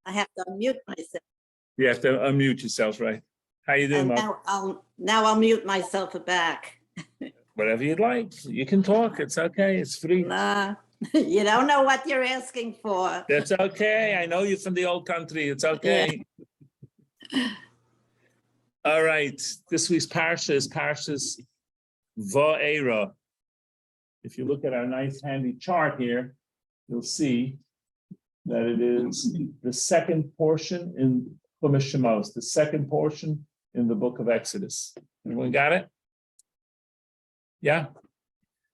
I have to unmute myself. You have to unmute yourself, right? How you doing, And Mark? now I'll mute myself back. Whatever you'd like. You can talk. It's okay. It's free. Nah, you don't know what you're asking for. That's okay. I know you're from the old country. It's okay. All right. This week's Parsha is Parshat Vaera. If you look at our nice handy chart here, you'll see that it is the second portion in Chumash Shemos, the second portion in the book of Exodus. Everyone got it? Yeah?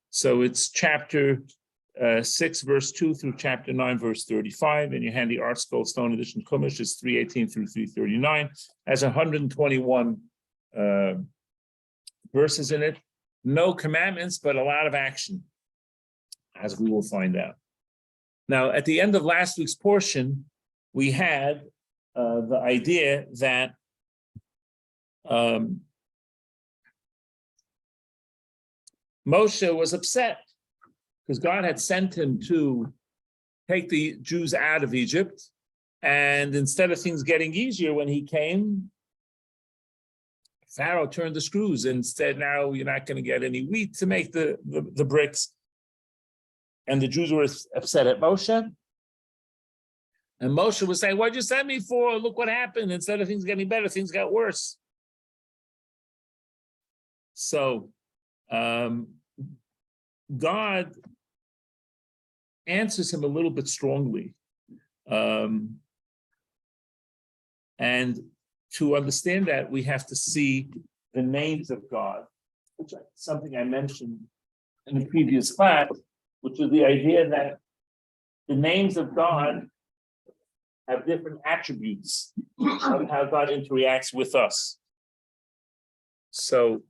So it's chapter 6, verse 2 through chapter 9, verse 35. And your handy Art Scroll Stone Edition Chumash is 318 through 339. Has 121 verses in it. No commandments, but a lot of action, as we will find out. Now, at the end of last week's portion, we had the idea that Moshe was upset because God had sent him to take the Jews out of Egypt. And instead of things getting easier when he came, Pharaoh turned the screws and said, now you're not going to get any wheat to make the bricks. And the Jews were upset at Moshe. And Moshe was saying, what'd you send me for? Look what happened. Instead of things getting better, things got worse. So God answers him a little bit strongly. And to understand that, we have to see the names of God, which is something I mentioned in the previous class, which is the idea that the names of God have different attributes of how God interacts with us. So,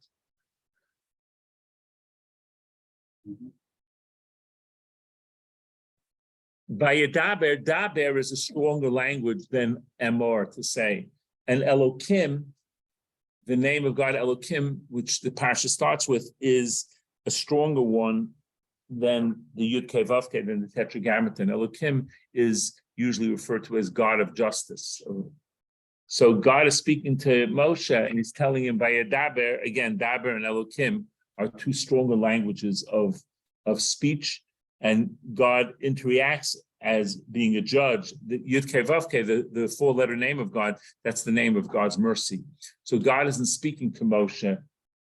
Vayedaber, daber is a stronger language than emor to say. And Elokim, the name of God Elokim, which the Parsha starts with, is a stronger one than the Yud Kei Vav Kei, than the Tetragrammaton. Elokim is usually referred to as God of justice. So God is speaking to Moshe and he's telling him Vayedaber, again, daber and Elokim are two stronger languages of speech, and God interacts as being a judge. The Yud Kei Vav Kei, the four-letter name of God, that's the name of God's mercy. So God isn't speaking to Moshe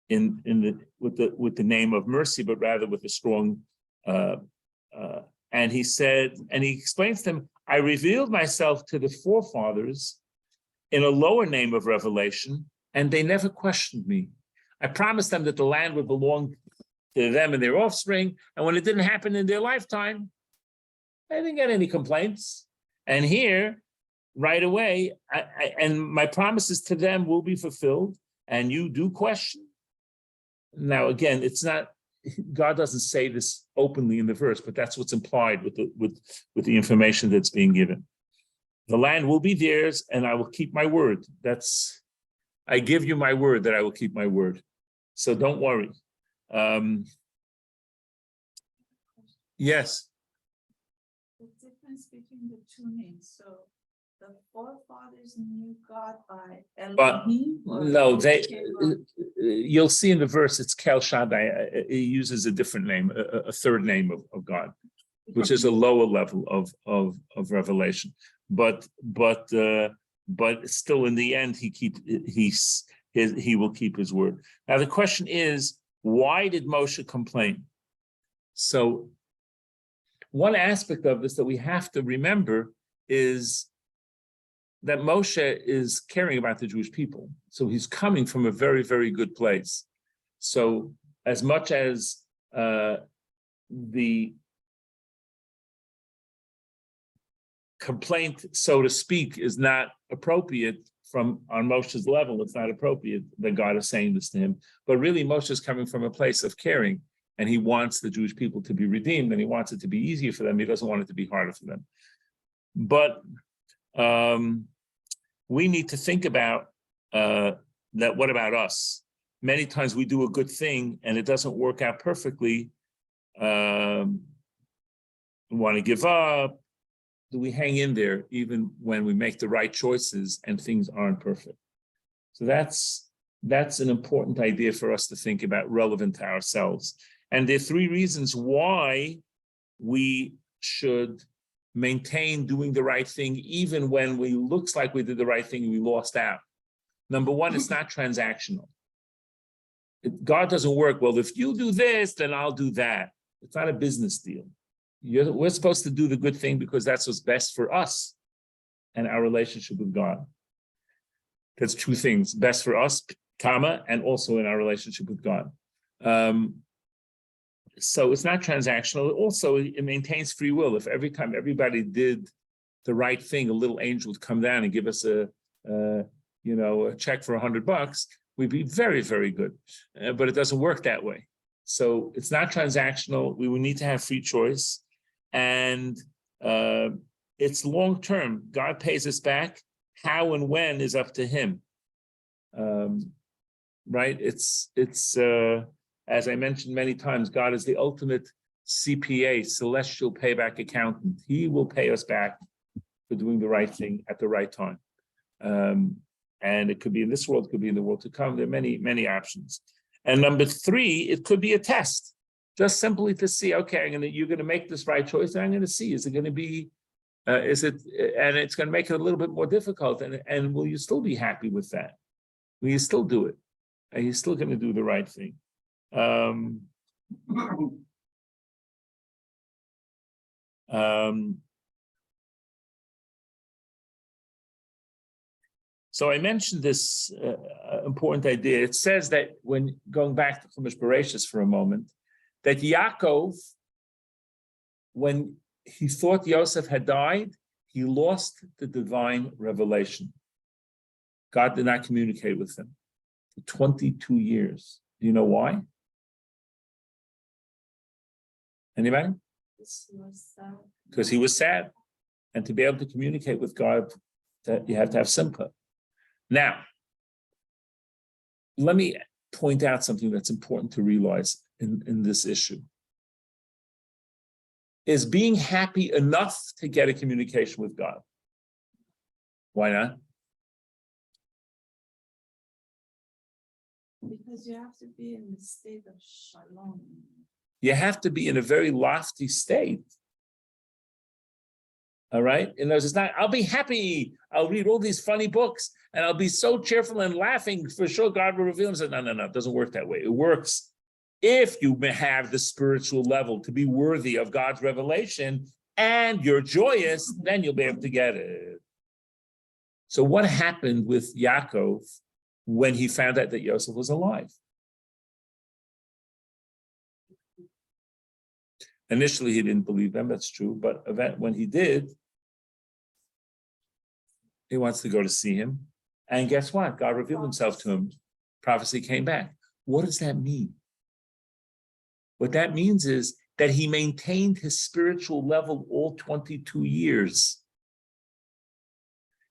with the name of mercy, but rather with a strong. And he said, and he explains to them, I revealed myself to the forefathers in a lower name of revelation, and they never questioned me. I promised them that the land would belong to them and their offspring, and when it didn't happen in their lifetime, I didn't get any complaints. And here, right away, and my promises to them will be fulfilled, and you do question. Now, again, it's not, God doesn't say this openly in the verse, but that's what's implied with the information that's being given. The land will be theirs, and I will keep my word. I give you my word that I will keep my word. So don't worry. Yes. The difference between the two names. So the forefathers knew God by Elohim. No, you'll see in the verse it's Kel Shaddai. It uses a different name, a third name of God, which is a lower level of revelation. But still, in the end, he will keep his word. Now the question is, why did Moshe complain? So one aspect of this that we have to remember is that Moshe is caring about the Jewish people. So he's coming from a very, very good place. So as much as the complaint, so to speak, is not appropriate on Moshe's level, it's not appropriate that God is saying this to him. But really, Moshe is coming from a place of caring, and he wants the Jewish people to be redeemed, and he wants it to be easier for them. He doesn't want it to be harder for them. But we need to think about that. What about us? Many times we do a good thing and it doesn't work out perfectly. We want to give up. do we hang in there even when we make the right choices and things aren't perfect? So that's an important idea for us to think about, relevant to ourselves. And there are three reasons why we should maintain doing the right thing even when we looks like we did the right thing and we lost out. Number one, it's not transactional. God doesn't work, well, if you do this, then I'll do that. It's not a business deal. We're supposed to do the good thing because that's what's best for us and our relationship with God. That's two things, best for us, comma, and also in our relationship with God. So it's not transactional. Also, it maintains free will. If every time everybody did the right thing, a little angel would come down and give us a check for $100, we'd be very, very good. But it doesn't work that way. So it's not transactional. We would need to have free choice, and it's long term. God pays us back. How and when is up to Him. Right? It's as I mentioned many times, God is the ultimate CPA, celestial payback accountant. He will pay us back for doing the right thing at the right time. And it could be in this world, it could be in the world to come. There are many, many options. And number three, it could be a test, just simply to see, okay, you're going to make this right choice, and I'm going to see, is it going to be, and it's going to make it a little bit more difficult, and will you still be happy with that? Will you still do it? Are you still going to do the right thing? So I mentioned this important idea. It says that when going back to Chumash Bereshis for a moment, that Yaakov, when he thought Yosef had died, he lost the divine revelation. God did not communicate with him for 22 years. Do you know why? Anybody? Because he was sad. And to be able to communicate with God, that you have to have simcha. Now, let me point out something that's important to realize in this issue. Is being happy enough to get a communication with God? Why not? Because you have to be in the state of shalom. You have to be in a very lofty state. All right? In other words, it's not, I'll be happy, I'll read all these funny books, and I'll be so cheerful and laughing, for sure God will reveal himself. No, it doesn't work that way. It works if you have the spiritual level to be worthy of God's revelation, and you're joyous, then you'll be able to get it. So what happened with Yaakov when he found out that Yosef was alive? Initially, he didn't believe them, that's true, but when he did, he wants to go to see him. And guess what? God revealed himself to him. Prophecy came back. What does that mean? What that means is that he maintained his spiritual level all 22 years.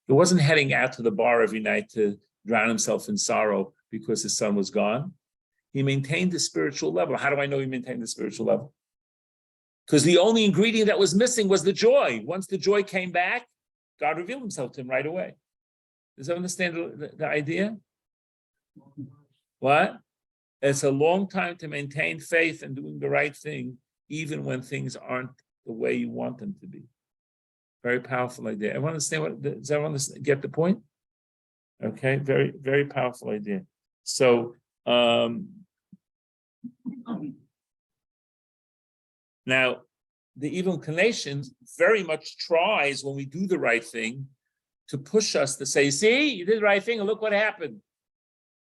He wasn't heading out to the bar every night to drown himself in sorrow because his son was gone. He maintained the spiritual level. How do I know he maintained the spiritual level? Because the only ingredient that was missing was the joy. Once the joy came back, God revealed himself to him right away. Does everyone understand the idea? What? It's a long time to maintain faith and doing the right thing, even when things aren't the way you want them to be. Very powerful idea. Everyone understand does everyone get the point? Okay, very, very powerful idea. So, now, the evil inclination very much tries, when we do the right thing, to push us to say, see, you did the right thing, and look what happened.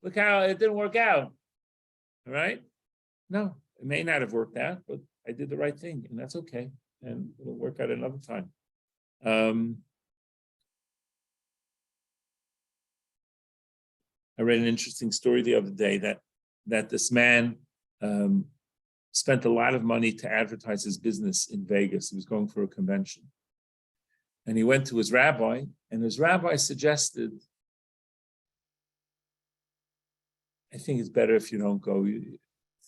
Look how it didn't work out. All right? No, it may not have worked out, but I did the right thing, and that's okay. And it'll work out another time. I read an interesting story the other day that this man spent a lot of money to advertise his business in Vegas. He was going for a convention. And he went to his rabbi, and his rabbi suggested, I think it's better if you don't go to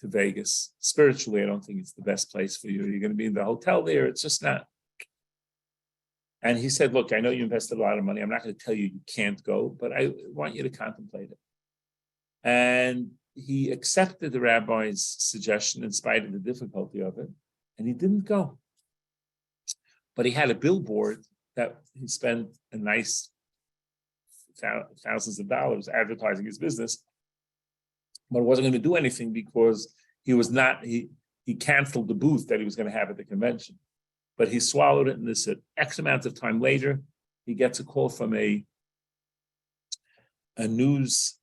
Vegas. Spiritually, I don't think it's the best place for you. You're going to be in the hotel there. It's just not. And he said, look, I know you invested a lot of money. I'm not going to tell you can't go, but I want you to contemplate it. And he accepted the rabbi's suggestion in spite of the difficulty of it, and he didn't go. But he had a billboard that he spent a nice thousands of dollars advertising his business, but it wasn't going to do anything because he canceled the booth that he was going to have at the convention. But he swallowed it, and this X amount of time later, he gets a call from a news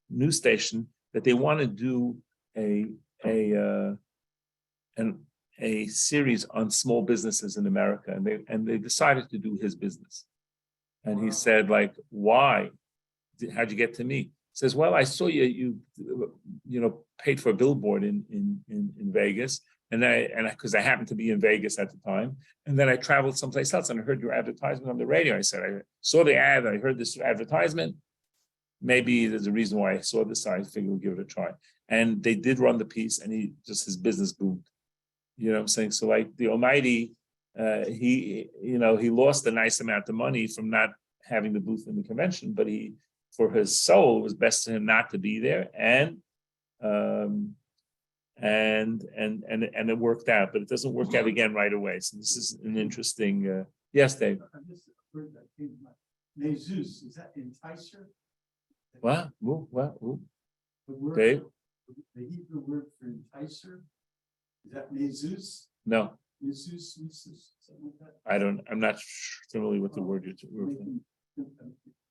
news station that they want to do a series on small businesses in America, and they decided to do his business. And he said, like, why? How'd you get to me? He says, well, I saw you paid for a billboard in Vegas, and because I happened to be in Vegas at the time, and then I traveled someplace else and I heard your advertisement on the radio. I said, I saw the ad, I heard this advertisement. Maybe there's a reason why I saw this, so I figured we'll give it a try. And they did run the piece, and his business boomed. You know what I'm saying? So like the Almighty, he lost a nice amount of money from not having the booth in the convention, but for his soul, it was best for him not to be there, and it worked out, but it doesn't work out again right away. So this is an interesting. Yes, Dave. I just heard that came to mind. Jesus, is that enticer? What? The word, Dave? the Hebrew word for enticer, is that Jesus? No, Jesus, something like that? I'm not familiar with the word you're referring.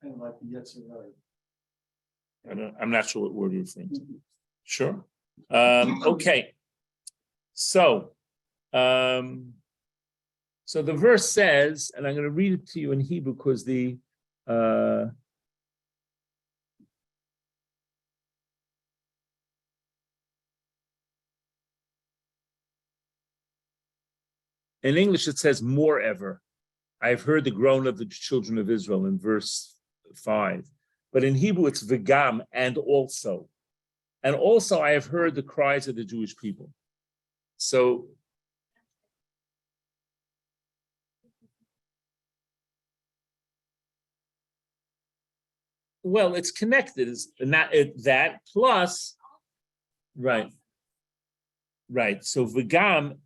Kind of like the Yetzirah. I'm not sure what word you're referring to. Sure. Okay. So the verse says, and I'm going to read it to you in Hebrew because in English it says moreover. I've heard the groan of the children of Israel in verse 5. But in Hebrew it's v'gam, and also. And also I have heard the cries of the Jewish people. So well, it's connected. It's not that plus, right. So v'gam,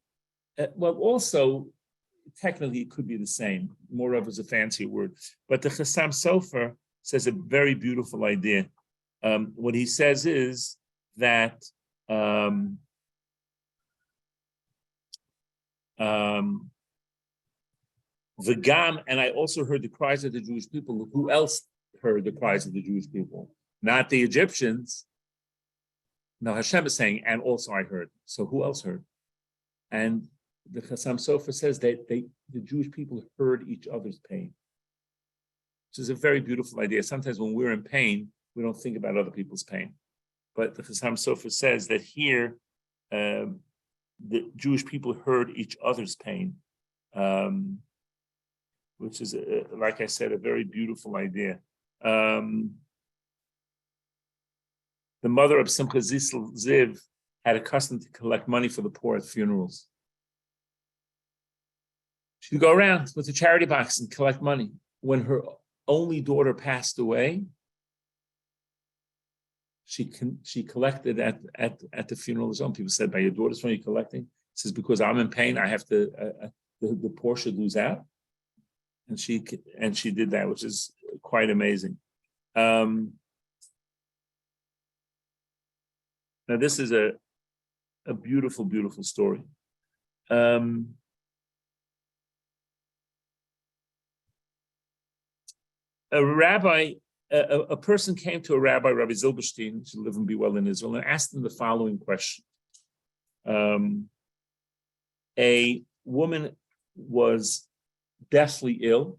well, also technically it could be the same. Moreover is a fancier word, but the Chassam Sofer says a very beautiful idea. What he says is that v'gam, and I also heard the cries of the Jewish people. Who else heard the cries of the Jewish people? Not the Egyptians. No, Hashem is saying, and also I heard. So who else heard? And the Chassam Sofer says that the Jewish people heard each other's pain, which is a very beautiful idea. Sometimes when we're in pain, we don't think about other people's pain. But the Chassam Sofer says that here, the Jewish people heard each other's pain, which is, like I said, a very beautiful idea. The mother of Simcha Ziv had a custom to collect money for the poor at funerals. She'd go around with a charity box and collect money. When her only daughter passed away, she collected at the funeral of his own. People said, by your daughter's funeral, you're collecting? He says, because I'm in pain, I have to, the poor should lose out. And she did that, which is quite amazing. Now this is a beautiful, beautiful story. A person came to a rabbi, Rabbi Zilberstein, to live and be well in Israel, and asked him the following question. A woman was deathly ill,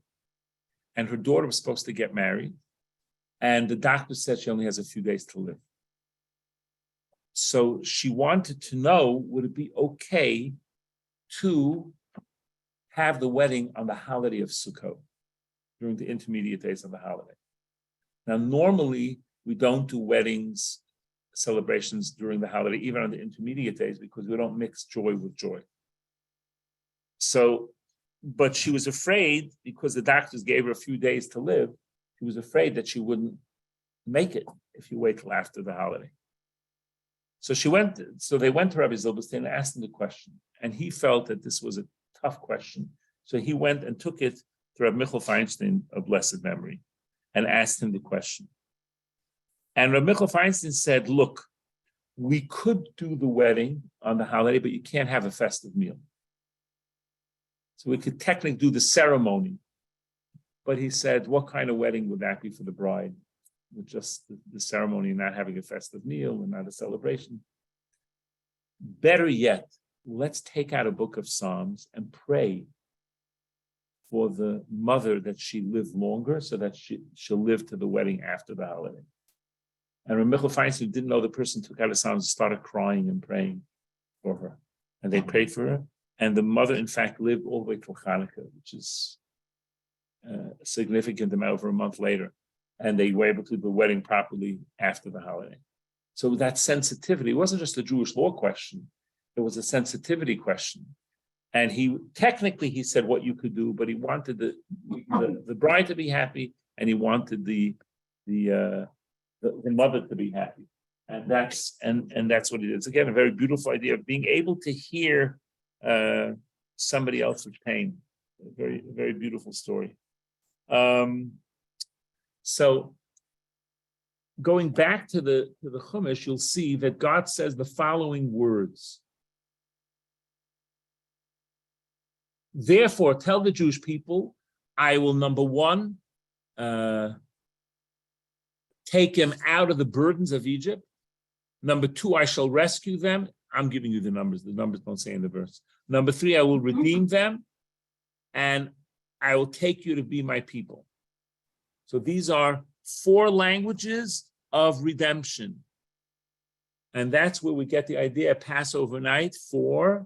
and her daughter was supposed to get married, and the doctor said she only has a few days to live. So she wanted to know, would it be okay to have the wedding on the holiday of Sukkot, during the intermediate days of the holiday? Now, normally, we don't do weddings, celebrations during the holiday, even on the intermediate days, because we don't mix joy with joy. But she was afraid because the doctors gave her a few days to live. She was afraid that she wouldn't make it if you wait till after the holiday. So they went to Rabbi Zilberstein and asked him the question. And he felt that this was a tough question. So he went and took it to Rabbi Michael Feinstein of blessed memory and asked him the question. And Rabbi Michael Feinstein said, look, we could do the wedding on the holiday, but you can't have a festive meal. So we could technically do the ceremony. But he said, what kind of wedding would that be for the bride? With just the ceremony and not having a festive meal and not a celebration. Better yet, let's take out a book of Psalms and pray for the mother that she live longer so that she'll live to the wedding after the holiday. And Rabbi Michael Feinstein didn't know the person took out a Psalms and started crying and praying for her. And they prayed for her. And the mother, in fact, lived all the way till Hanukkah, which is a significant amount, over a month later. And they were able to do the wedding properly after the holiday. So that sensitivity, it wasn't just a Jewish law question, it was a sensitivity question. And he said what you could do, but he wanted the bride to be happy, and he wanted the mother to be happy. And that's what it is. Again, a very beautiful idea of being able to hear somebody else's pain. A very, very beautiful story. So going back to the Chumash, you'll see that God says the following words. Therefore, tell the Jewish people, I will, number one, take them out of the burdens of Egypt. Number two, I shall rescue them. I'm giving you the numbers. The numbers don't say in the verse. Number three, I will redeem them, and I will take you to be my people. So these are 4 languages of redemption. And that's where we get the idea, Passover night for,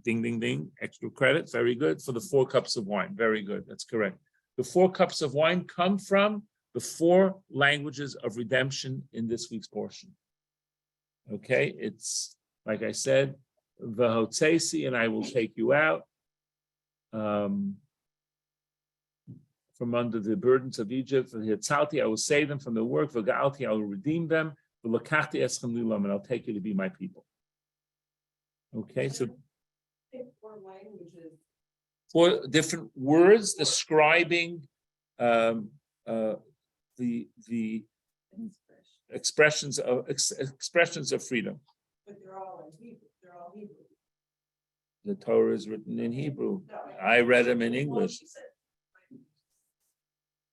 ding, ding, ding, extra credit, very good, for the 4 cups of wine. Very good, that's correct. The 4 cups of wine come from the 4 languages of redemption in this week's portion. Okay, it's, like I said, V'hotzesi, and I will take you out from under the burdens of Egypt. V'hitzalti, I will save them from the work. V'ga'alti, I will redeem them. V'lakachti eschem lilam, and I'll take you to be my people. Okay, so 4 languages. 4 different words describing the expressions of freedom. But they're all in Hebrew. They're all Hebrew. The Torah is written in Hebrew. I read them in English.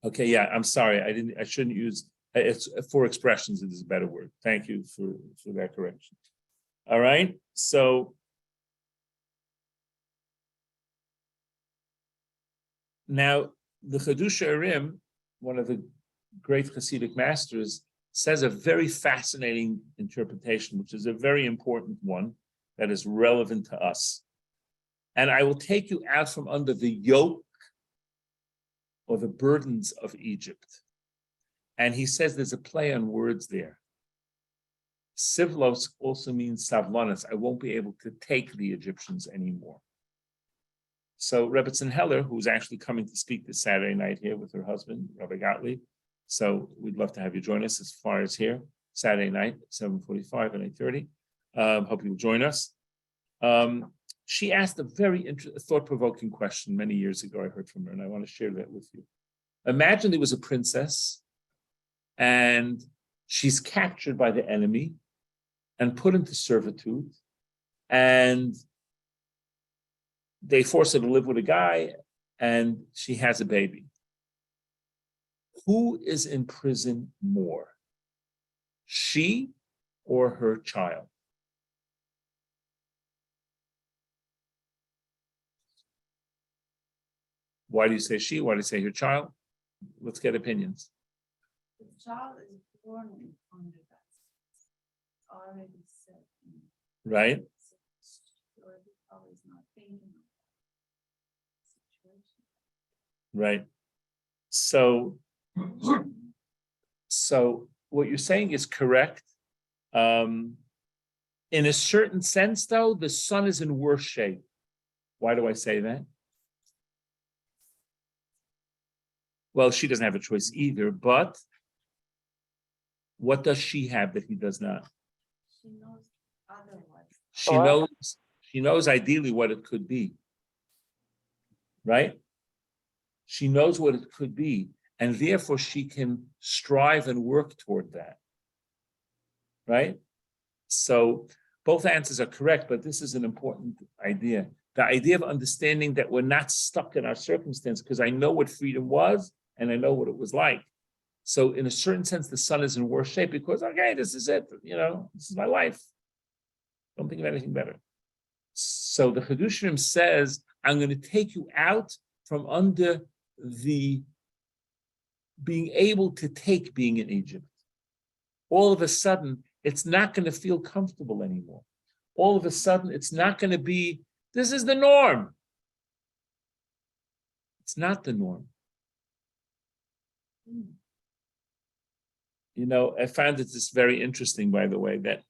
Okay, yeah, I'm sorry. I shouldn't use, it's 4 expressions. It is a better word. Thank you for that correction. All right, so now the Chiddushei HaRim, one of the great Hasidic masters, says a very fascinating interpretation, which is a very important one that is relevant to us. And I will take you out from under the yoke or the burdens of Egypt. And he says there's a play on words there. Sivlos also means savlanas. I won't be able to take the Egyptians anymore. So Rebbetzin Heller, who's actually coming to speak this Saturday night here with her husband, Rabbi Gottlieb. So we'd love to have you join us as far as here, Saturday night, 7:45 and 8:30. Hope you'll join us. She asked a very thought-provoking question many years ago. I heard from her, and I want to share that with you. Imagine there was a princess, and she's captured by the enemy and put into servitude, and they force her to live with a guy, and she has a baby. Who is in prison more? She or her child? Why do you say she? Why do you say her child? Let's get opinions. The child is born under that. Already set. Right? Always not thinking of that situation. Right. So what you're saying is correct. In a certain sense, though, the son is in worse shape. Why do I say that? Well, she doesn't have a choice either, but what does she have that he does not? She knows otherwise. She knows ideally what it could be. Right? She knows what it could be, and therefore she can strive and work toward that. Right? So both answers are correct, but this is an important idea. The idea of understanding that we're not stuck in our circumstance, because I know what freedom was and I know what it was like. So in a certain sense, the son is in worse shape because, okay, this is it. This is my life. Don't think of anything better. So the Chedushim says, I'm going to take you out from under the being able to take being in Egypt. All of a sudden, it's not going to feel comfortable anymore. All of a sudden, it's not going to be, this is the norm. It's not the norm. I found this very interesting, by the way, that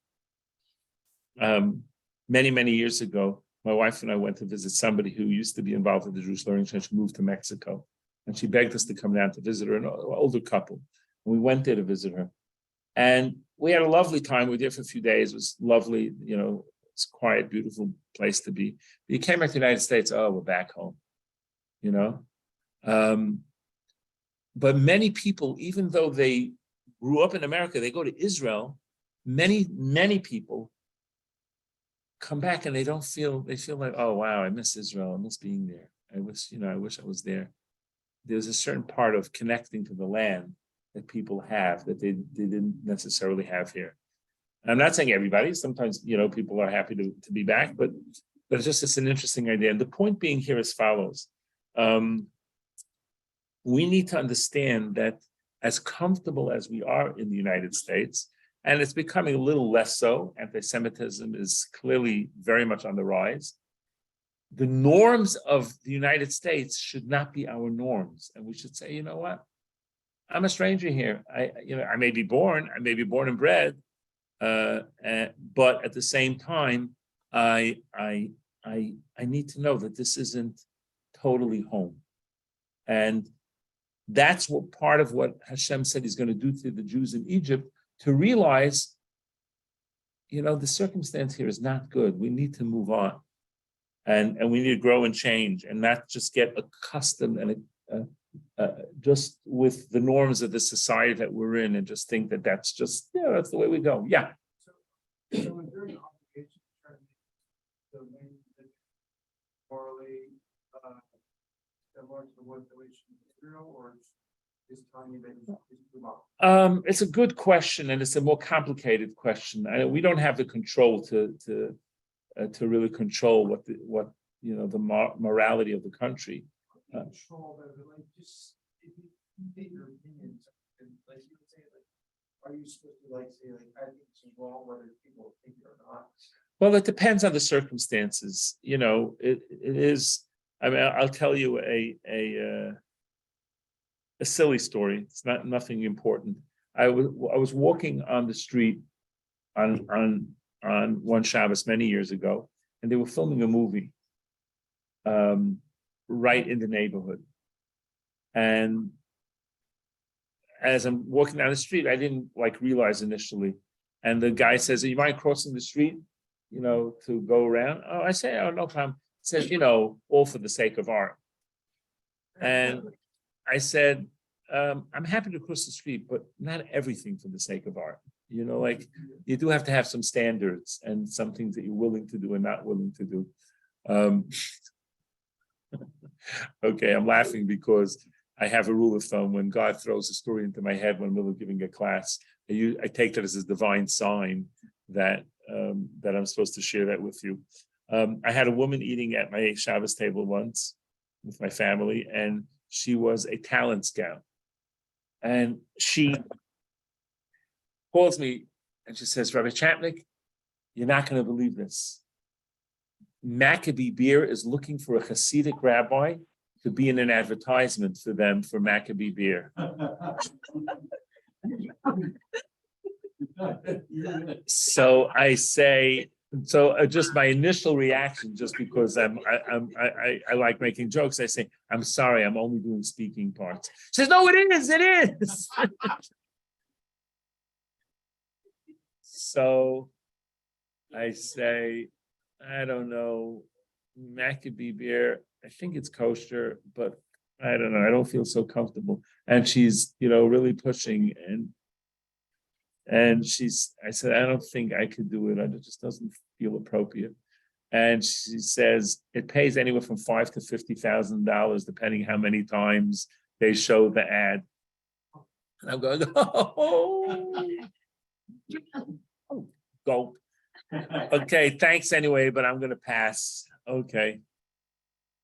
many, many years ago, my wife and I went to visit somebody who used to be involved with the Jewish Learning Church, moved to Mexico. And she begged us to come down to visit her, an older couple. And we went there to visit her. And we had a lovely time. We were there for a few days. It was lovely, it's a quiet, beautiful place to be. But you came back to the United States, oh, we're back home, But many people, even though they grew up in America, they go to Israel, many, many people come back and they feel like, oh, wow, I miss Israel. I miss being there. I wish I was there. There's a certain part of connecting to the land that people have that they didn't necessarily have here. And I'm not saying everybody. Sometimes, people are happy to be back, but it's an interesting idea. And the point being here as follows. We need to understand that as comfortable as we are in the United States, and it's becoming a little less so, anti-Semitism is clearly very much on the rise. The norms of the United States should not be our norms. And we should say, you know what? I'm a stranger here. I may be born and bred, but at the same time, I need to know that this isn't totally home. And that's what part of what Hashem said he's going to do to the Jews in Egypt, to realize, the circumstance here is not good. We need to move on. And we need to grow and change and not just get accustomed and just with the norms of the society that we're in and just think that that's just, that's the way we go. Yeah. So is there an obligation to try to make the land morally similar to what the relation to Israel, or is telling you that it's too much? It's a good question, and it's a more complicated question. We don't have the control to really control what the morality of the country. Control that, like, just if you take your opinions, and like you would say, like, are you supposed to say I think this is wrong, whether people think it or not? Well, it depends on the circumstances. It is. I mean, I'll tell you a silly story. It's nothing important. I was walking on the street on one Shabbos many years ago, and they were filming a movie right in the neighborhood. And as I'm walking down the street, I didn't realize initially. And the guy says, "You mind crossing the street, to go around?" Oh, I say, "Oh, no problem." He says, all for the sake of art. And I said, I'm happy to cross the street, but not everything for the sake of art. You do have to have some standards and some things that you're willing to do and not willing to do. Okay, I'm laughing because I have a rule of thumb: when God throws a story into my head when I'm in the middle of giving a class, I take that as a divine sign that I'm supposed to share that with you. I had a woman eating at my Shabbos table once with my family, and she was a talent scout. And she calls me and she says, "Rabbi Czapnik, you're not going to believe this. Maccabee Beer is looking for a Hasidic rabbi to be in an advertisement for them for Maccabee Beer." So I say, just my initial reaction, just because I like making jokes, I say, I'm sorry, I'm only doing speaking parts. She says, no, it is. So I say, I don't know, Maccabee beer, I think it's kosher, but I don't know, I don't feel so comfortable. And she's, really pushing, and I said, I don't think I could do it. It just doesn't feel appropriate. And she says it pays anywhere from $5,000 to $50,000, depending how many times they show the ad. And I'm going, go. Okay, thanks anyway, but I'm going to pass. Okay.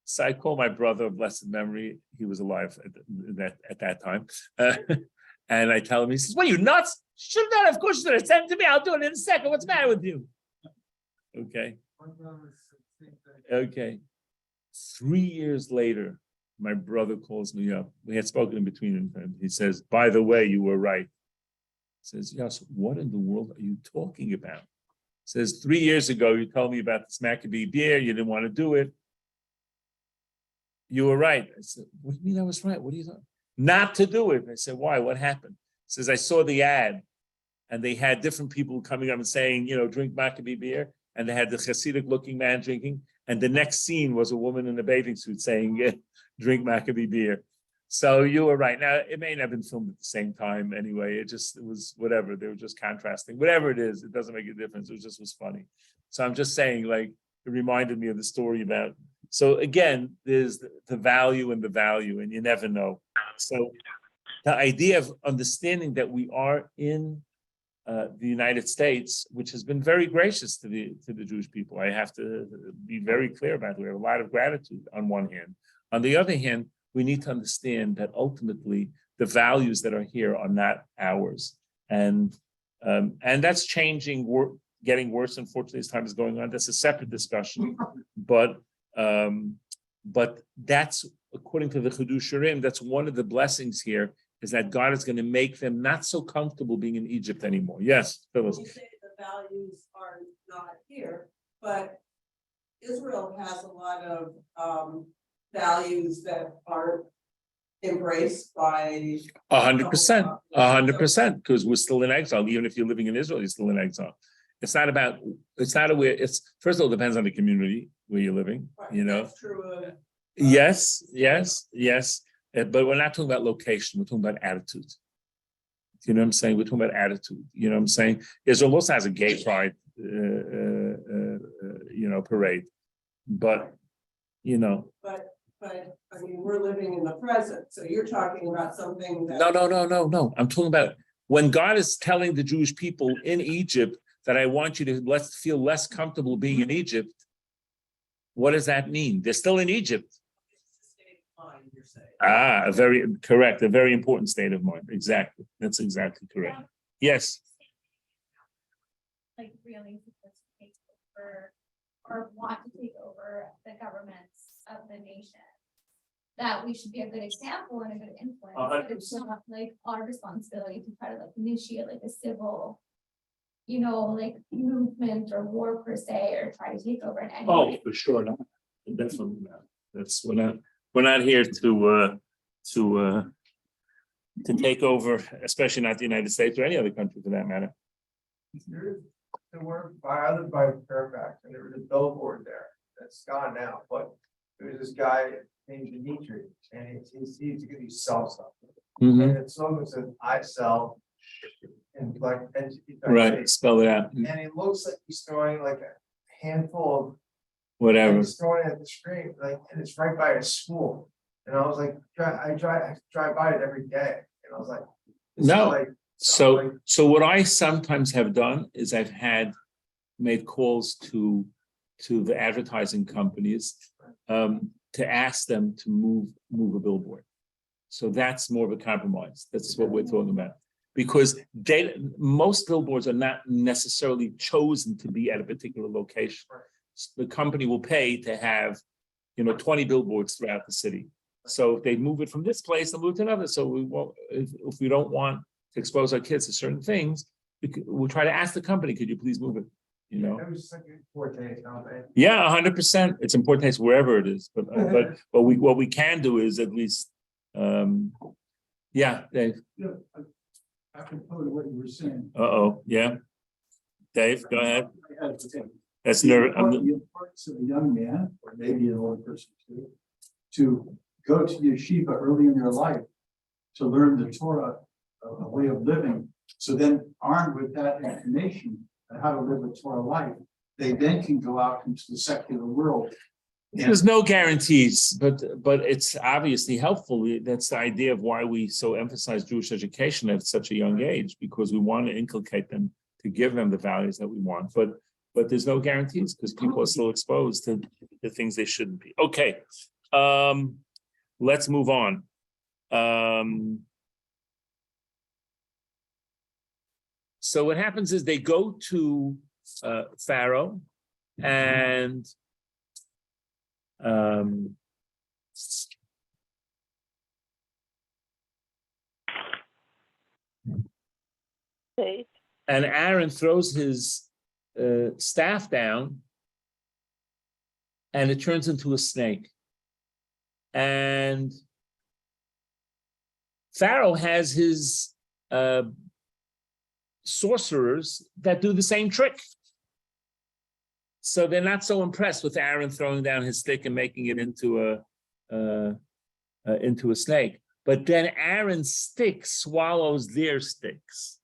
So I call my brother of blessed memory. He was alive at that time. And I tell him, he says, what are you, nuts? Should not, of course you should have sent it to me. I'll do it in a second. What's the matter with you? Okay. Okay. 3 years later, my brother calls me up. We had spoken in between, and he says, by the way, you were right. He says, yes, what in the world are you talking about? He says, 3 years ago, you told me about this Maccabee beer. You didn't want to do it. You were right. I said, what do you mean I was right? What are you talking? Not to do it. I said, why? What happened? He says, I saw the ad, and they had different people coming up and saying, drink Maccabee beer. And they had the Hasidic looking man drinking. And the next scene was a woman in a bathing suit saying, drink Maccabee beer. So you were right. Now, it may not have been filmed at the same time anyway. It was whatever. They were just contrasting. Whatever it is, it doesn't make a difference. It was funny. So I'm just saying, like, it reminded me of the story about. So again, there's the value, and you never know. So the idea of understanding that we are in the United States, which has been very gracious to the Jewish people. I have to be very clear about it. We have a lot of gratitude on one hand. On the other hand, we need to understand that ultimately the values that are here are not ours. And that's changing, getting worse, unfortunately, as time is going on. That's a separate discussion. But that's, according to the Chidush Urim, that's one of the blessings here, is that God is going to make them not so comfortable being in Egypt anymore. Yes, Phyllis. You say the values are not here, but Israel has a lot of values that aren't embraced by 100%, 100%, because we're still in exile. Even if you're living in Israel, you're still in exile. It's not first of all, it depends on the community where you're living, That's true of, Yes. But we're not talking about location, we're talking about attitude. You know what I'm saying? We're talking about attitude. You know what I'm saying? Israel also has a gay pride, parade. But, But I mean, we're living in the present, so you're talking about something that. No. I'm talking about when God is telling the Jewish people in Egypt that I want you to feel less comfortable being in Egypt. What does that mean? They're still in Egypt. A very correct, a very important state of mind. Exactly. That's exactly correct. Yes. Like really supposed to take over or want to take over the governments of the nation. That we should be a good example and a good influence. But it's not like our responsibility to try to like initiate like a civil, like movement or war per se, or try to take over in any way. For sure not. Definitely not. We're not here to take over, especially not the United States or any other country for that matter. I live by Fairfax, and there was a billboard there that's gone now, but there was this guy named Dimitri, and he sells stuff. And the slogan says, I sell, and like, Right, spell it out. And it looks like he's throwing like a handful of Whatever. He's throwing it at the screen, like, and it's right by a school. And I was like, I drive by it every day. And I was like, No. So what I sometimes have done is I've made calls to the advertising companies to ask them to move a billboard. So that's more of a compromise. That's what we're talking about. Because most billboards are not necessarily chosen to be at a particular location. The company will pay to have, 20 billboards throughout the city. So if they move it from this place, they'll move to another. So we won't, if we don't want to expose our kids to certain things, we'll try to ask the company, could you please move it? You know? That was just like a forte, right? Yeah, 100%. It's important taste wherever it is, but what we can do is at least, yeah, Dave. Yeah, apropos to what you were saying. Yeah. Dave, go ahead. I had to think. That's The nerve. importance of a young man, or maybe an older person too, to go to yeshiva early in their life to learn the Torah, a way of living. So then, armed with that information on how to live a Torah life, they then can go out into the secular world. There's no guarantees, but it's obviously helpful. That's the idea of why we so emphasize Jewish education at such a young age, because we want to inculcate them, to give them the values that we want. But there's no guarantees because people are still exposed to the things they shouldn't be. Okay, let's move on. So what happens is they go to Pharaoh and and Aaron throws his staff down and it turns into a snake. And Pharaoh has his sorcerers that do the same trick. So they're not so impressed with Aaron throwing down his stick and making it into a snake. But then Aaron's stick swallows their sticks.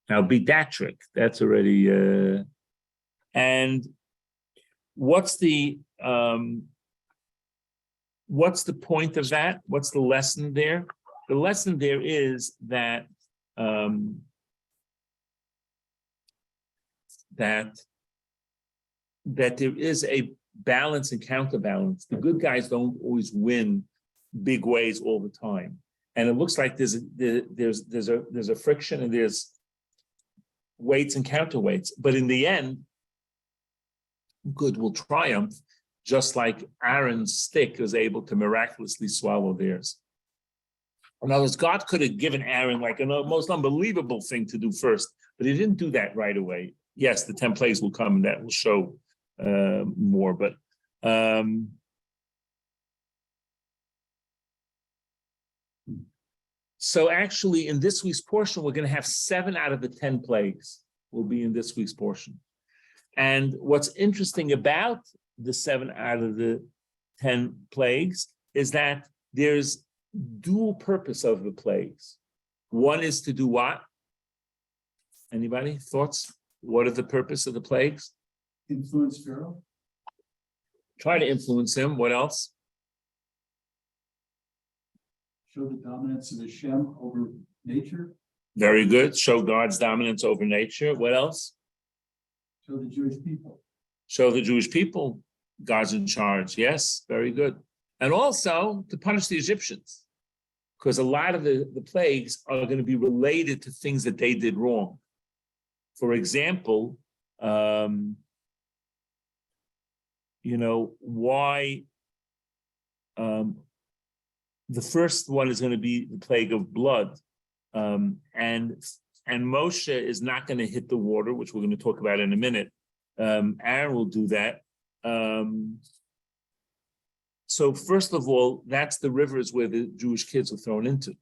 Now beat that trick. That's already and what's the point of that? What's the lesson there? The lesson there is that that there is a balance and counterbalance. The good guys don't always win big ways all the time, and it looks like there's a friction and there's weights and counterweights. But in the end, good will triumph, just like Aaron's stick was able to miraculously swallow theirs. In other words, God could have given Aaron like a most unbelievable thing to do first, but he didn't do that right away. Yes, the 10 plagues will come and that will show more, but so actually in this week's portion, we're going to have 7 out of the 10 plagues will be in this week's portion. And what's interesting about the 7 out of the 10 plagues is that there's dual purpose of the plagues. One is to do what? Anybody? Thoughts? What are the purpose of the plagues? Influence Pharaoh. Try to influence him. What else? Show the dominance of Hashem over nature. Very good. Show God's dominance over nature. What else? Show the Jewish people. Show the Jewish people God's in charge. Yes, very good. And also to punish the Egyptians, because a lot of the plagues are going to be related to things that they did wrong. For example, why the first one is going to be the plague of blood, and Moshe is not going to hit the water, which we're going to talk about in a minute. Aaron will do that. So first of all, that's the rivers where the Jewish kids were thrown into.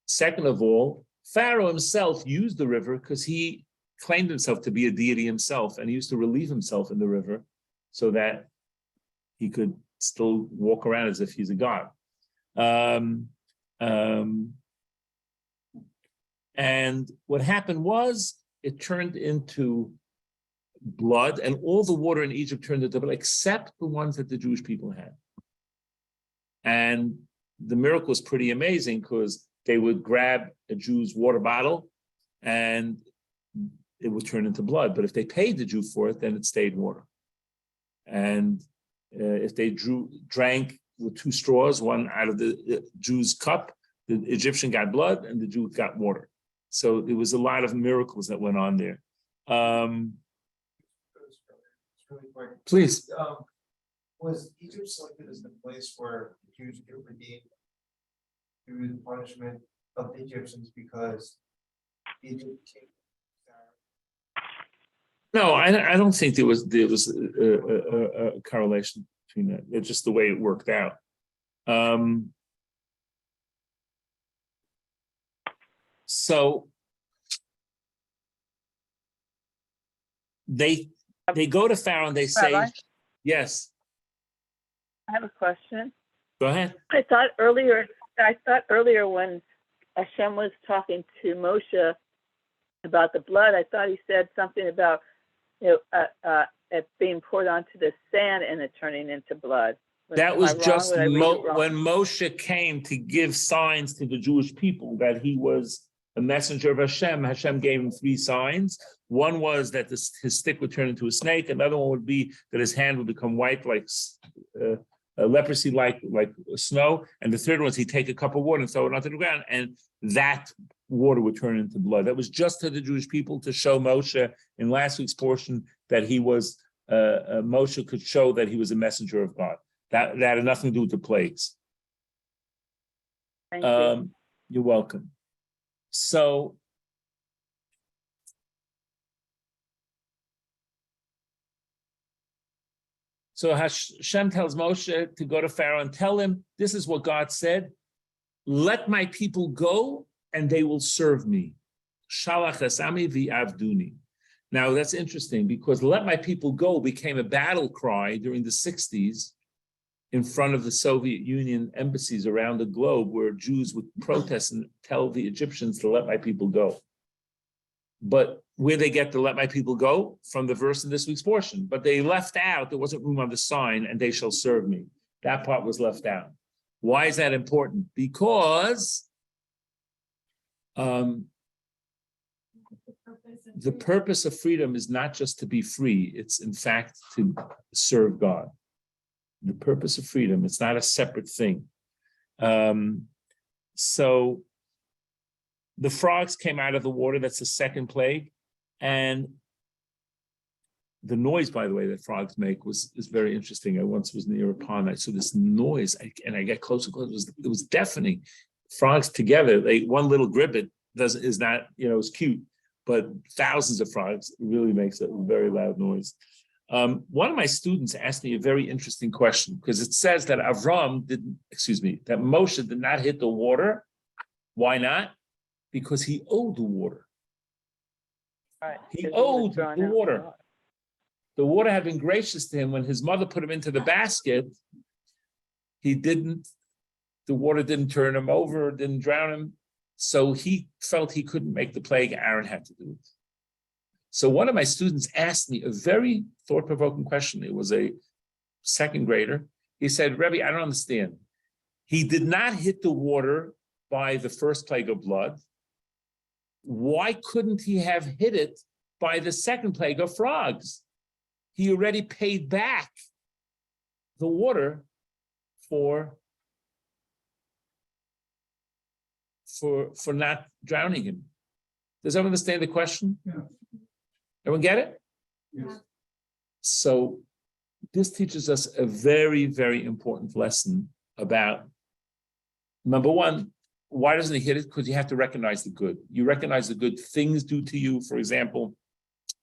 Second of all, Pharaoh himself used the river because he claimed himself to be a deity himself, and he used to relieve himself in the river so that he could still walk around as if he's a god. And what happened was it turned into blood, and all the water in Egypt turned into blood, except the ones that the Jewish people had. And the miracle was pretty amazing because they would grab a Jew's water bottle and it would turn into blood. But if they paid the Jew for it, then it stayed water. And if they drank with 2 straws, one out of the Jew's cup, the Egyptian got blood and the Jew got water. So there was a lot of miracles that went on there. Really quick. Please. Was Egypt selected as the place where the Jews get redeemed through the punishment of the Egyptians because Egypt No, I don't think there was a correlation between that. It's just the way it worked out. So they go to Pharaoh and they say, Rabbi? yes, I have a question. go ahead. I thought earlier when Hashem was talking to Moshe about the blood, I thought he said something about it being poured onto the sand and it turning into blood. That was just Would I read it wrong? when Moshe came to give signs to the Jewish people that he was a messenger of Hashem. Hashem gave him 3 signs. One was that his stick would turn into a snake. Another one would be that his hand would become white like leprosy, like snow. And the third one was he'd take a cup of water and throw it onto the ground, and that water would turn into blood. That was just to the Jewish people to show Moshe in last week's portion that he was Moshe could show that he was a messenger of God. That had nothing to do with the plagues. Thank you. You're welcome. So Hashem tells Moshe to go to Pharaoh and tell him, this is what God said, let my people go and they will serve me. Shalach asami v'avduni. Now that's interesting because let my people go became a battle cry during the 60s in front of the Soviet Union embassies around the globe where Jews would protest and tell the Egyptians to let my people go. But where they get to let my people go? From the verse in this week's portion. But they left out, there wasn't room on the sign, and they shall serve me. That part was left out. Why is that important? Because the purpose of freedom is not just to be free, it's in fact to serve God. The purpose of freedom, it's not a separate thing. So the frogs came out of the water, that's the second plague. And the noise, by the way, that frogs make is very interesting. I once was near a pond, I saw this noise, and I get closer and closer, it was deafening. Frogs together, one little gribbet is not, it's cute, but thousands of frogs really makes a very loud noise. One of my students asked me a very interesting question because it says that that Moshe did not hit the water. Why not? Because he owed the water. Right. He owed the water. The water had been gracious to him when his mother put him into the basket. The water didn't turn him over, didn't drown him. So he felt he couldn't make the plague. Aaron had to do it. So one of my students asked me a very thought-provoking question. It was a second grader. He said, Rabbi, I don't understand. He did not hit the water by the first plague of blood. Why couldn't he have hit it by the second plague of frogs? He already paid back the water for not drowning him. Does everyone understand the question? Yeah. Everyone get it? Yes. So this teaches us a very, very important lesson about, number one, why doesn't he hit it? Because you have to recognize the good. You recognize the good things do to you. For example,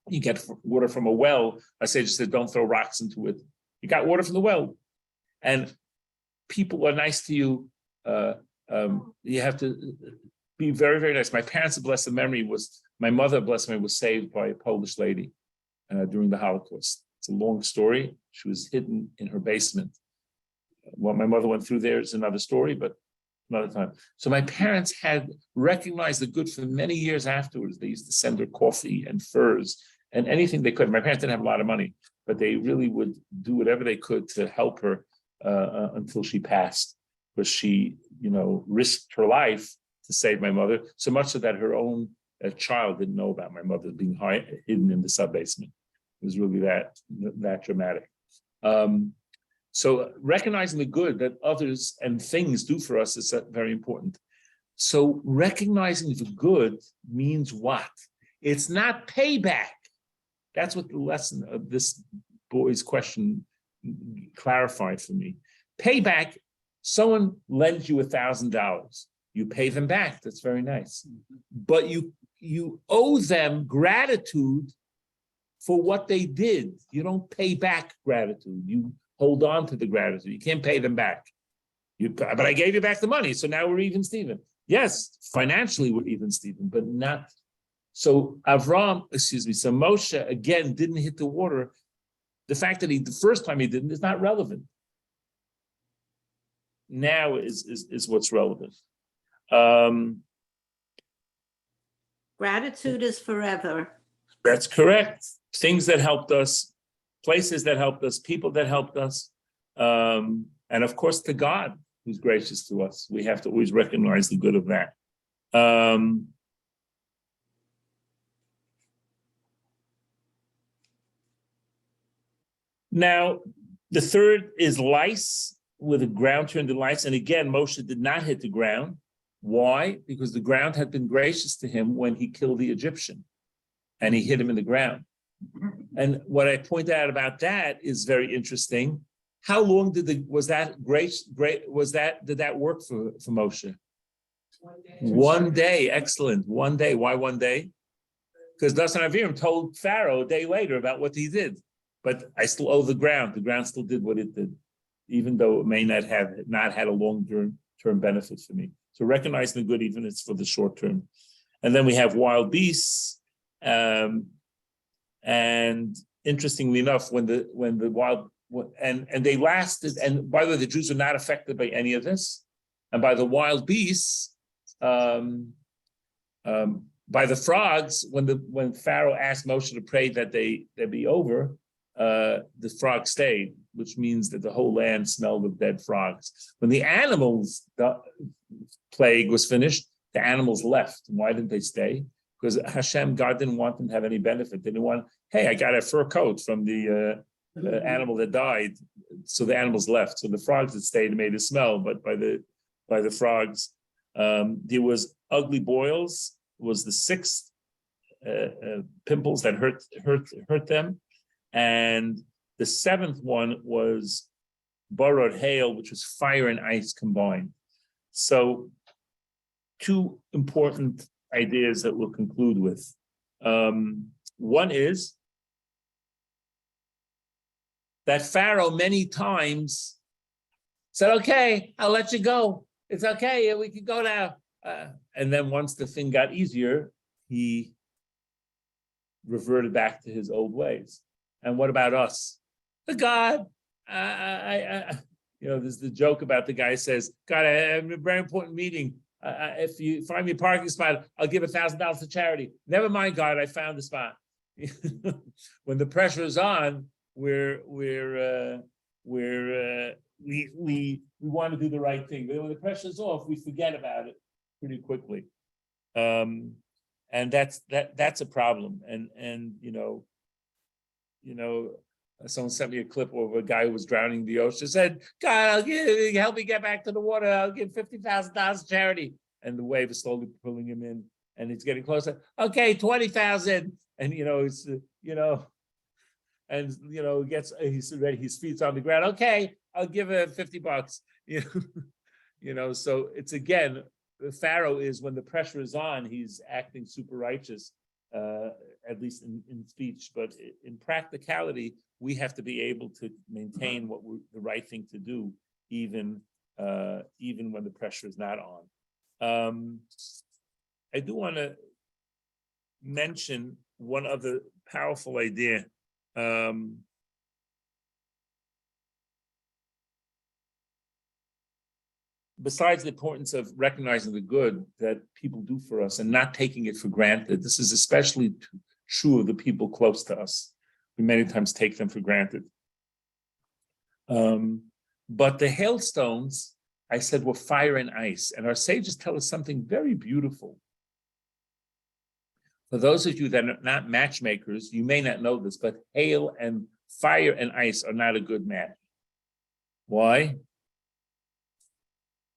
you get water from a well. I just said, don't throw rocks into it. You got water from the well. And people are nice to you. You have to be very, very nice. My parents, blessed their memory, my mother, blessed memory, was saved by a Polish lady during the Holocaust. It's a long story. She was hidden in her basement. What my mother went through there is another story, but another time. So my parents had recognized the good for many years afterwards. They used to send her coffee and furs and anything they could. My parents didn't have a lot of money, but they really would do whatever they could to help her until she passed, because she, risked her life to save my mother, so much so that her own child didn't know about my mother being hidden in the sub-basement. It was really that dramatic. So recognizing the good that others and things do for us is very important. So recognizing the good means what? It's not payback. That's what the lesson of this boy's question clarified for me. Payback, someone lends you $1,000. You pay them back. That's very nice. But you owe them gratitude for what they did. You don't pay back gratitude. You hold on to the gratitude. You can't pay them back. But I gave you back the money, so now we're even Steven. Yes, financially we're even Steven, but not. So so Moshe again didn't hit the water. The fact that the first time he didn't is not relevant. Now is what's relevant. Gratitude is forever. That's correct. Things that helped us, places that helped us, people that helped us, and of course to God, who's gracious to us. We have to always recognize the good of that. Now, the third is lice, with the ground turned to lice. And again, Moshe did not hit the ground. Why? Because the ground had been gracious to him when he killed the Egyptian, and he hit him in the ground. And what I point out about that is very interesting. How long did did that work for Moshe? 1 day, excellent. 1 day. Why 1 day? Because Dasan Aviram told Pharaoh a day later about what he did. But I still owe the ground. The ground still did what it did, even though it may not had a long-term benefit for me. So recognize the good, even if it's for the short term. And then we have wild beasts. And interestingly enough, when the wild and they lasted, and by the way, the Jews were not affected by any of this. And by the wild beasts, by the frogs, when Pharaoh asked Moshe to pray that they be over, the frogs stayed, which means that the whole land smelled of dead frogs. When the animals plague was finished, the animals left. Why didn't they stay? Because Hashem, God didn't want them to have any benefit. They didn't want, hey, I got a fur coat from the animal that died, so the animals left. So the frogs that stayed made a smell, but by the frogs, there was ugly boils. Was the sixth pimples that hurt them, and the seventh one was borrowed hail, which was fire and ice combined. So, two important ideas that we'll conclude with. One is that Pharaoh many times said, okay, I'll let you go. It's okay, we can go now. And then once the thing got easier, he reverted back to his old ways. And what about us? The God, there's the joke about the guy says, God, I have a very important meeting. If you find me a parking spot, I'll give $1,000 to charity. Never mind, God, I found the spot. When the pressure is on, we want to do the right thing. But when the pressure is off, we forget about it pretty quickly. And that's a problem. And someone sent me a clip of a guy who was drowning in the ocean, said, God, help me get back to the water. I'll give $50,000 to charity. And the wave is slowly pulling him in, and he's getting closer. Okay, 20,000. And he's ready, his feet's on the ground. Okay, I'll give $50. So it's again, Pharaoh is, when the pressure is on, he's acting super righteous, at least in speech, but in practicality, we have to be able to maintain the right thing to do, even when the pressure is not on. I do want to mention one other powerful idea. Besides the importance of recognizing the good that people do for us and not taking it for granted, this is especially true of the people close to us. We many times take them for granted. But the hailstones, I said, were fire and ice. And our sages tell us something very beautiful. For those of you that are not matchmakers, you may not know this, but hail and fire and ice are not a good match. Why?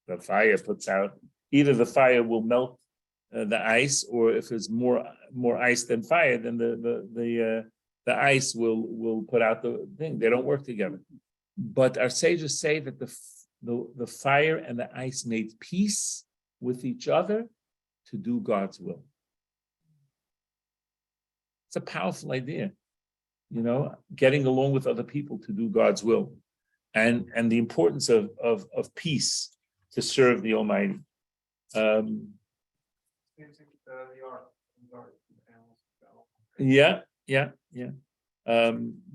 The fire puts out, either the fire will melt the ice, or if there's more ice than fire, then the ice will put out the thing. They don't work together. But our sages say that the fire and the ice made peace with each other to do God's will. It's a powerful idea. getting along with other people to do God's will, and the importance of peace to serve the Almighty. Same thing with the ark. Yeah.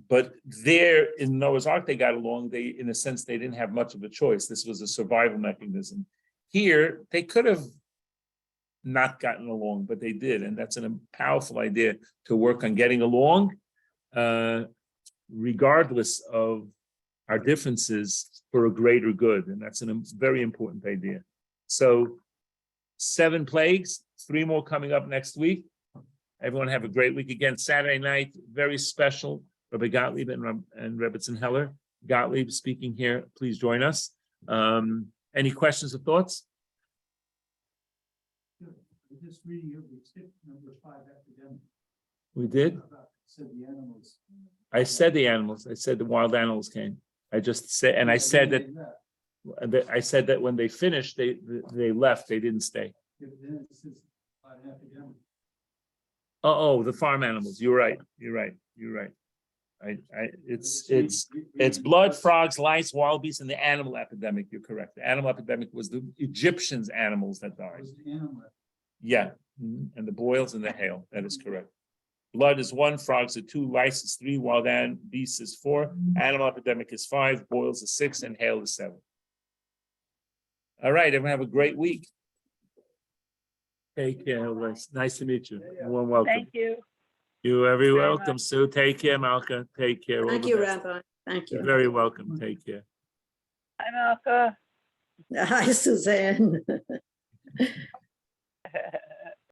But there in Noah's Ark, they got along. They, in a sense, they didn't have much of a choice. This was a survival mechanism. Here, they could have not gotten along, but they did. And that's a powerful idea to work on getting along, regardless of our differences, for a greater good. And that's a very important idea. So 7 plagues, 3 more coming up next week. Everyone have a great week. Again, Saturday night, very special. Rabbi Gottlieb and Rebbitzin Heller. Gottlieb speaking here. Please join us. Any questions or thoughts? Just reading it, we skipped number 5 academic. We did? Said the animals. I said the animals. I said the wild animals came. I just said, and I said that when they finished, they left. They didn't stay. Then it says academic. Oh, the farm animals. You're right. It's blood, frogs, lice, wild beasts, and the animal epidemic. You're correct. The animal epidemic was the Egyptians' animals that died. Yeah, and the boils and the hail. That is correct. Blood is 1, frogs are 2, lice is 3, wild beasts is 4, animal epidemic is 5, boils is 6, and hail is 7. All right, everyone have a great week. Take care. Nice to meet you. Warm welcome. Thank you. You're very very welcome, much. Sue. Take care, Malka. Take care. All Thank the you, best. Rabbi. Thank You're you. very welcome. Take care. Hi, Malka. Hi, Suzanne.